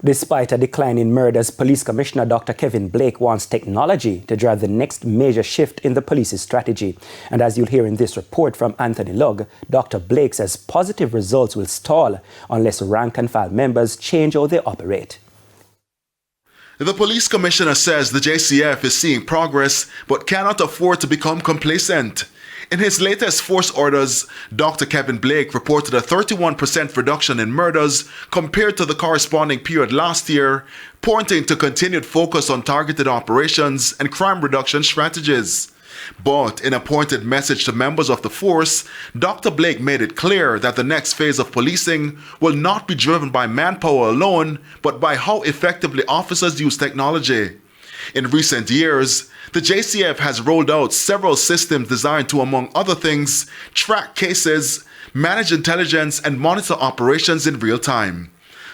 Despite a decline in murders, Police Commissioner Dr. Kevin Blake wants technology to drive the next major shift in the police's strategy. And as you'll hear in this report from Anthony Lugg, Dr. Blake says positive results will stall unless rank-and-file members change how they operate. The police commissioner says the JCF is seeing progress but cannot afford to become complacent. In his latest force orders, Dr. Kevin Blake reported a 31% reduction in murders compared to the corresponding period last year, pointing to continued focus on targeted operations and crime reduction strategies. But in a pointed message to members of the force, Dr. Blake made it clear that the next phase of policing will not be driven by manpower alone, but by how effectively officers use technology. In recent years, the JCF has rolled out several systems designed to, among other things, track cases, manage intelligence, and monitor operations in real time.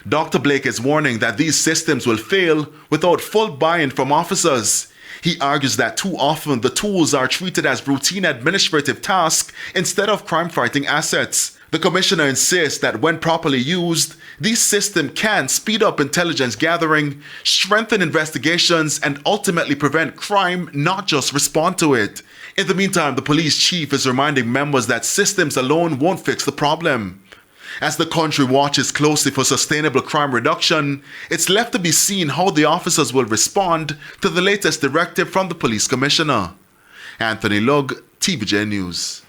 Dr. Blake is warning that these systems will fail without full buy-in from officers. He argues that too often the tools are treated as routine administrative tasks instead of crime-fighting assets. The commissioner insists that when properly used, these systems can speed up intelligence gathering, strengthen investigations, and ultimately prevent crime, not just respond to it. In the meantime, the police chief is reminding members that systems alone won't fix the problem. As the country watches closely for sustainable crime reduction, it's left to be seen how the officers will respond to the latest directive from the police commissioner. Anthony Lugg, TVJ News.